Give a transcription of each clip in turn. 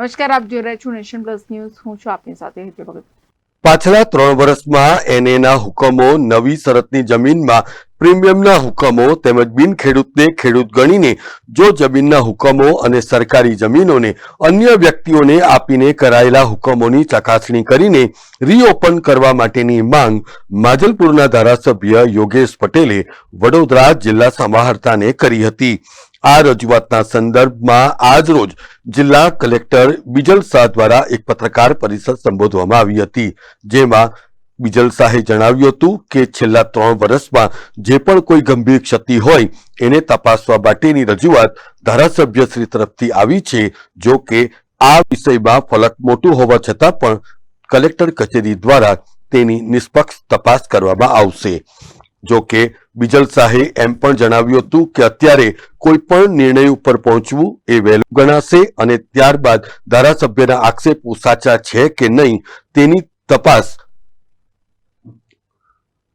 નમસ્કાર, આપ જોઈ રહ્યા છો નેશન પ્લસ ન્યૂઝ. હું છું આપની સાથે હેતલ ભગત. પાછલા 3 વર્ષમાં એનએના હુકમો, નવી શરતની જમીનમાં પ્રીમિયમના હુકમો તેમજ બિન ખેડૂતને ખેડૂત ગણીને જો જમીનના હુકમો અને સરકારી જમીનોને અન્ય વ્યક્તિઓને આપીને કરાયેલા હુકમોની ચકાસણી કરીને રીઓપન કરવા માટેની માંગ માજલપુરના ધારાસભ્ય યોગેશ પટેલે વડોદરા જિલ્લા સમાહર્તાને કરી હતી. આ રજૂઆતના સંદર્ભમાં આજરોજ જિલ્લા કલેક્ટર બિજલ શાહ દ્વારા એક પત્રકાર પરિષદ સંબોધવામાં આવી હતી, જેમાં બિજલ શાહે જણાવ્યું હતું કે છેલ્લા 3 વર્ષમાં જે પણ કોઈ ગંભીર ક્ષતિ હોય એને તપાસવા માટેની રજૂઆત ધારાસભ્યશ્રી તરફથી આવી છે. જો કે આ વિષયમાં ફલક મોટું હોવા છતાં પણ કલેક્ટર કચેરી દ્વારા તેની નિષ્પક્ષ તપાસ કરવામાં આવશે. જો કે બિજલ શાહે એમ પણ જણાવ્યું હતું કે અત્યારે કોઈ પણ નિર્ણય ઉપર પહોંચવું એ વહેલું ગણાશે અને ત્યારબાદ ધારાસભ્યના આક્ષેપો સાચા છે કે નહીં તેની તપાસ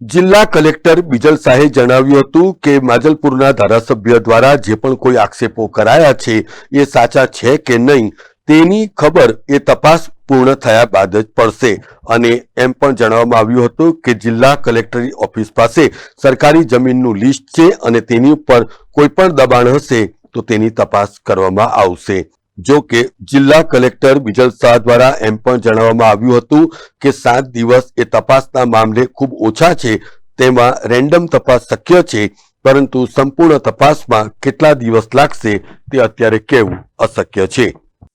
જિલ્લા કલેક્ટર બિજલ શાહે જણાવ્યું હતું કે માજલપુરના ધારાસભ્ય દ્વારા જે પણ કોઈ આક્ષેપો કરાયા છે એ સાચા છે કે નહીં તેની ખબર એ તપાસ પૂર્ણ થયા બાદ જ પડશે. અને એમ પણ જણાવવામાં આવ્યું હતું કે જિલ્લા કલેક્ટરની ઓફિસ પાસે સરકારી જમીનનું લિસ્ટ છે અને તેની ઉપર કોઈ પણ દબાણ હશે તો તેની તપાસ કરવામાં આવશે. જો કે જિલ્લા કલેક્ટર બિજલ શાહ દ્વારા એમ પણ જણાવવામાં આવ્યું હતું કે 7 દિવસ એ તપાસના મામલે ખૂબ ઓછા છે, તેમાં રેન્ડમ તપાસ શક્ય છે, પરંતુ સંપૂર્ણ તપાસમાં કેટલા દિવસ લાગશે તે અત્યારે કહેવું અશક્ય છે.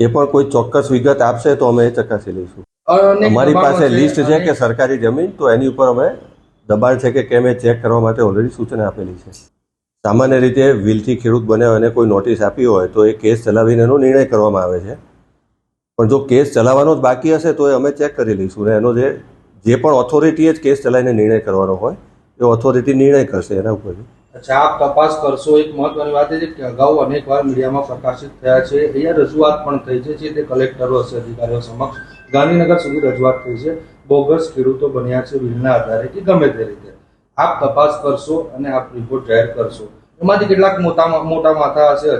એ પણ કોઈ ચોક્કસ વિગત આપશે તો અમે ચકાસી લઈશું. અમારી પાસે લિસ્ટ છે કે સરકારી જમીન, તો એની ઉપર અમે દબાણ છે કે કેમ એ ચેક કરવા માટે ઓલરેડી સૂચના આપેલી છે. સામાન્ય રીતે વિલથી ખેડૂત બન્યા અને કોઈ નોટિસ આપી હોય તો એ કેસ ચલાવીને એનો નિર્ણય કરવામાં આવે છે, પણ જો કેસ ચલાવવાનો જ બાકી હશે તો એ અમે ચેક કરી લઈશું ને એનો જે પણ ઓથોરિટીએ જ કેસ ચલાવીને નિર્ણય કરવાનો હોય એ ઓથોરિટી નિર્ણય કરશે એના ઉપર. અચ્છા, આપ તપાસ કરશો. એક મહત્વની વાત એ છે કે અગાઉ અનેકવાર મીડિયામાં પ્રકાશિત થયા છે, અહીંયા રજૂઆત પણ થઈ છે, જે તે કલેક્ટરો હશે અધિકારીઓ સમક્ષ ગાંધીનગર સુધી રજૂઆત થઈ છે. બોગસ ખેડૂતો બન્યા છે વિલના આધારે કે ગમે તે રીતે. આપ તપાસ કરશો અને આપ રિપોર્ટ જાહેર કરશો. એમાંથી કેટલાક મોટા માથા હશે,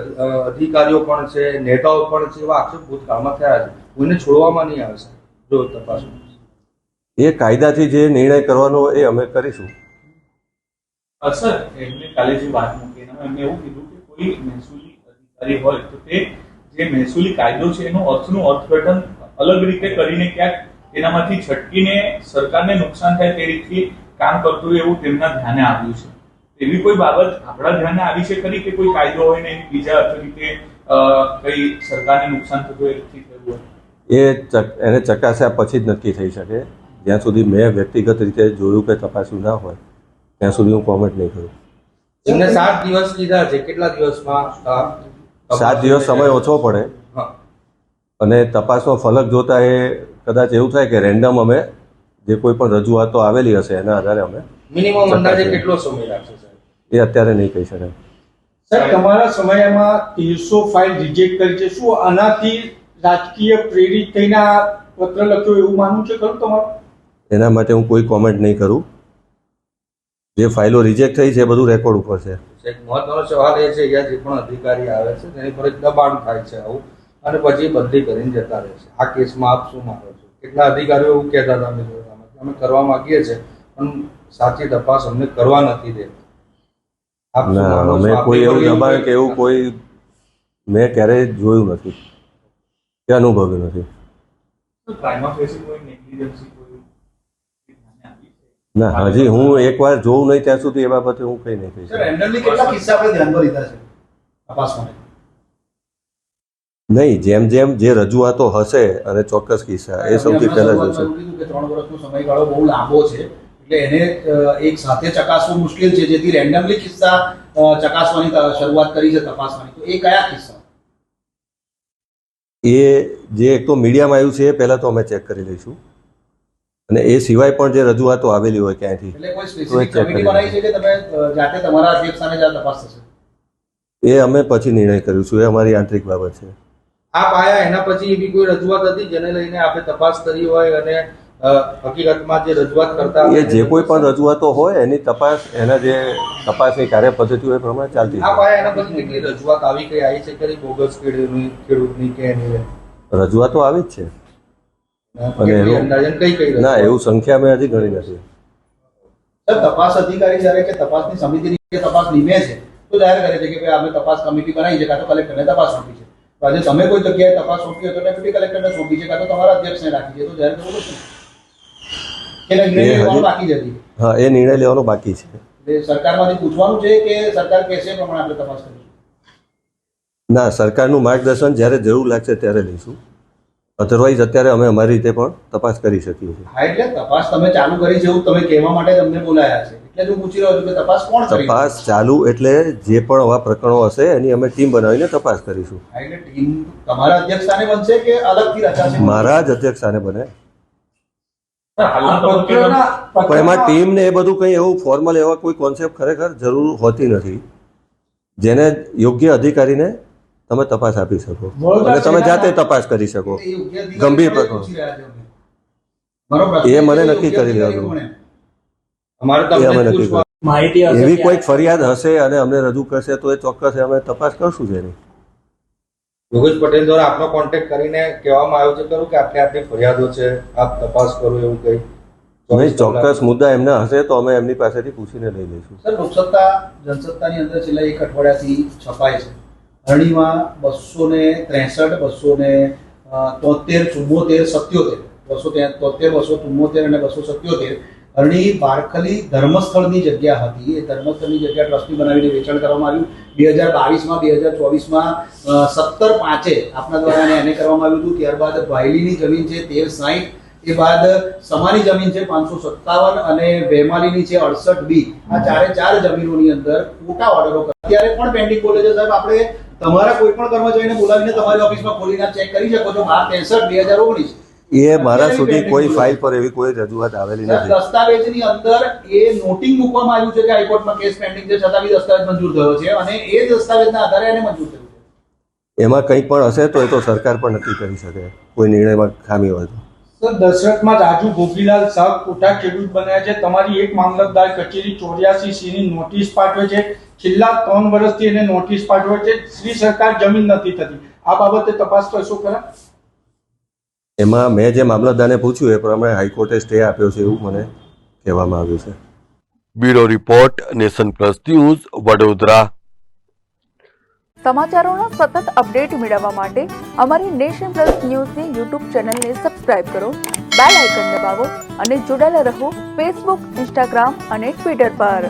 અધિકારીઓ પણ છે, નેતાઓ પણ છે, એવા આક્ષેપ ભૂતકાળમાં થયા છે. કોઈને છોડવામાં નહીં આવશે જો તપાસ. એ કાયદાથી જે નિર્ણય કરવાનો એ અમે કરીશું. સર, એમને કાલે જે વાત મૂકી એમને એવું કીધું કે કોઈ મહેસૂલી અધિકારી હોય તો તે જે મહેસૂલી કાયદો છે એનું અર્થઘટન અલગ રીતે કરીને ક્યાંક એનામાંથી છટકીને સરકારને નુકસાન થાય તે રીતે કામ કરતું એવું તેમના ધ્યાને આવ્યું છે. એવી કોઈ બાબત આપણા ધ્યાને આવી છે ખરી કે કોઈ કાયદો હોય ને બીજા રીતે કઈ સરકારને નુકસાન થતું હોય નથી થયું હોય? એને ચકાસ્યા પછી જ નક્કી થઈ શકે. જ્યાં સુધી મેં વ્યક્તિગત રીતે જોયું કે તપાસ્યું ના હોય ત્યાં સુધી હું કોમેન્ટ નહીં કરું. એમને 7 દિવસ કીધા છે, કેટલા દિવસમાં? 7 દિવસ સમય ઓછો પડે અને તપાસનો ફલક જોતા એ કદાચ એવું થાય કે રેન્ડમ અમે જે કોઈ પણ રજૂઆતો આવેલી હશે એના આધારે અમે મિનિમમ અંદાજે કેટલો સમય લાગશે સર? એ અત્યારે નહીં કહી શકાય. સર, તમારા સમયમાં 1300 ફાઇલ રિજેક્ટ કરી છે. શું આનાથી રાજકીય પ્રેરિત થઈને આ પત્ર લખ્યો એવું માનવું છે ખરું તમારું? એના માટે હું કોઈ કોમેન્ટ નહીં કરું. જે ફાઇલો રિજેક્ટ થઈ છે એ બધું રેકોર્ડ ઉપર છે. એક મહત્વનો સવાલ એ છે કે જે પણ અધિકારી આવે છે તેની પર એક દબાણ થાય છે આવું, અને પછી બદલી કરીને જતા રહે છે. આ કેસમાં આપ શું માનો છો? કેટલા અધિકારીઓ એવું કહેતા હતા અમે કરવા માંગીએ છીએ પણ સાચી તપાસ અમને કરવા નથી દેતા. અમે કોઈ એવું દબાણ કે એવું કોઈ મેં ક્યારેય જોયું નથી કે અનુભવ્યું નથી. ના, હજી હું એકવાર જોઉં નહીં ત્યાં સુધી એ બાબતે હું કઈ નહીં કહી શકું. નહીં, જેમ જેમ જે રજૂઆતો હશે અને ચોક્કસ કિસ્સા એ સૌથી પહેલા જોશે. 3 વર્ષનો સમયગાળો બહુ લાંબો છે એટલે એને એક સાથે ચકાસવું મુશ્કેલ છે, જેથી રેન્ડમલી કિસ્સા ચકાસવાની શરૂઆત કરી છે તપાસવાની. તો એ કયા કિસ્સા? એ જે એક તો મીડિયામાં આવ્યું છે એ પહેલા તો અમે ચેક કરી લઈશું અને એ સિવાય પણ જે રજૂઆતો આવેલી હોય ક્યાંથી એટલે કોઈ સ્પેસિફિક કમિટી બનાવી છે કે તમે જાતે તમારા અધ્યક્ષ સામે જ તપાસ થશે? એ અમે પછી નિર્ણય કરીશું. એ અમારી આંતરિક બાબત છે. આપ આયા એના પછી એવી કોઈ રજૂઆત હતી જેને લઈને આપણે તપાસ કરી હોય અને હકીકતમાં જે રજૂઆત કરતા એ જે કોઈ પણ રજૂઆતો હોય એની તપાસ એના જે તપાસની કાર્ય પદ્ધતિ હોય પ્રમાણે ચાલતી આપ આયા એના પછી કેટલી રજૂઆત આવી કઈ આવી છે કે બોગસ ખેડૂતની કે એની? રજૂઆતો આવી જ છે. અને કેટલી અંદાજન કઈ કઈ ના, એવું સંખ્યા મેં હજી ગણી નથી. સર, તપાસ અધિકારી જ્યારે કે તપાસની સમિતિની જે તપાસ નીમે છે તો જાહેર કરે છે કે ભાઈ અમે તપાસ કમિટી બનાવી છે, કાં તો કલેક્ટરને તપાસ સોંપી છે. તો આજે તમે કોઈ જગ્યાએ તપાસ સોંપી હોય તો ડેપ્યુટી કલેક્ટરને સોંપી છે, કાં તો તમારા અધ્યક્ષને રાખી છે, તો જાહેર કરવું પડશે કે નિર્ણય લેવાનું બાકી જ હતી. હા, એ નિર્ણય લેવાનો બાકી છે. એટલે સરકારમાંથી પૂછવાનું છે કે સરકાર કહેશે એ પ્રમાણે આપણે તપાસ કરીશું. ના, સરકારનું માર્ગદર્શન જ્યારે જરૂર લાગશે ત્યારે લઈશું. અધરવાઇઝ અત્યારે અમે અમારી રીતે પણ તપાસ કરી શકીએ છીએ. હા, એટલે તપાસ તમે ચાલુ કરી છે એવું તમે કહેવા માટે તમને બોલાયા છે, એટલે હું પૂછી રહ્યો છું કે તપાસ કોણ કરી? તપાસ ચાલુ એટલે જે પણ આવા પ્રકરણો હશે એની અમે ટીમ બનાવીને તપાસ કરીશું. હા, એટલે ટીમ તમારા અધ્યક્ષ સ્થાને બનશે કે અલગથી રચાશે? મારા જ અધ્યક્ષ સ્થાને બને. સર, હાલના તબક્કે પણ એમાં ટીમ ને એ બધું કંઈ એવું ફોર્મલ એવા કોઈ કોન્સેપ્ટ ખરેખર જરૂર હોતી નથી. જેને યોગ્ય અધિકારીને તમે તપાસ આપી શકો અને તમે જાતે તપાસ કરી શકો. ગંભીર પ્રકરણ એ મને નક્કી કરી લેવાનું. અમારે એ તમને અમે જ નક્કી પૂછવા કરીશું. એવી કોઈક ફરિયાદ હશે અને અમને રજૂ કરશે તો એ ચોક્કસ અમે તપાસ કરશું જ એની. યોગેશ પટેલ દ્વારા આપનો કોન્ટેક્ટ કરીને કહેવામાં આવ્યું છે ખરું કે આટલી ફરિયાદો છે, આપ તપાસ કરો એવું કઈ? નહીં, ચોક્કસ મુદ્દા એમના હશે તો અમે એમની પાસેથી પૂછીને લઈ લઈશું. સર, લોકસત્તા જનસત્તાની અંદર છેલ્લા એક અઠવાડિયાથી છપાય છે. હરણીમાં 263, 273, 77, 273, અને 277 હરણી બારખલી ધર્મસ્થળની જગ્યા હતી. એ ધર્મસ્થળની જગ્યા ટ્રસ્ટી બનાવીને વેચાણ કરવામાં આવ્યું. 2022માં 2024માં 17/5 આપના દ્વારા એને કરવામાં આવ્યું હતું. ત્યારબાદ ભાયલીની જમીન છે 1360, એ બાદ સમાની જમીન છે 557 અને વેમાલીની છે 68B. આ ચારે જમીનોની અંદર મોટા ઓર્ડરો અત્યારે પણ પેન્ડિંગ બોલે છે. સાહેબ, આપણે તમારા કોઈ પણ કર્મચારીને બોલાવીને તમારી ઓફિસમાં ખોલીને ચેક કરી શકો છો. 12/63/2019 એ મારા સુધી કોઈ ફાઇલ પર એવી કોઈ રજૂઆત આવેલી નથી. દસ્તાવેજની અંદર એ નોટિંગ મૂકવામાં આવ્યું છે કે હાઈકોર્ટમાં કેસ પેન્ડિંગ છે, છતાં બી દસ્તાવેજ મંજૂર થયો છે અને એ દસ્તાવેજના આધારે એને મંજૂર થયું છે. એમાં કંઈ પણ હશે તો એ તો સરકાર પણ નક્કી કરી શકે, કોઈ નિર્ણયમાં ખામી હોય તો. સર, દશરથમાં રાજુ ગોપીલાલ શાહ કોઠા ખેડૂત બન્યા છે. તમારી એક મામલતદાર કચેરી 84C ની નોટિસ પાઠવે છે. છેલ્લા 3 વર્ષથી એને નોટિસ પાઠવે છે. શ્રી સરકાર જમીન નથી થતી. આ બાબતે તપાસ કરશો ખરા? એમાં મેં જે મામલતદારને પૂછ્યું એ પ્રમાણે હાઈકોર્ટે સ્ટે આપ્યો છે એવું મને કહેવામાં આવ્યું છે. Bureau report, nation plus news, Vadodara. સમાચારોનો સતત અપડેટ મેળવવા માટે અમારી નેશન પ્લસ ન્યૂઝની યુટ્યુબ ચેનલને સબસ્ક્રાઇબ કરો, બેલ આઇકન દબાવો અને જોડાયેલા રહો ફેસબુક, ઇન્સ્ટાગ્રામ અને ટ્વિટર પર.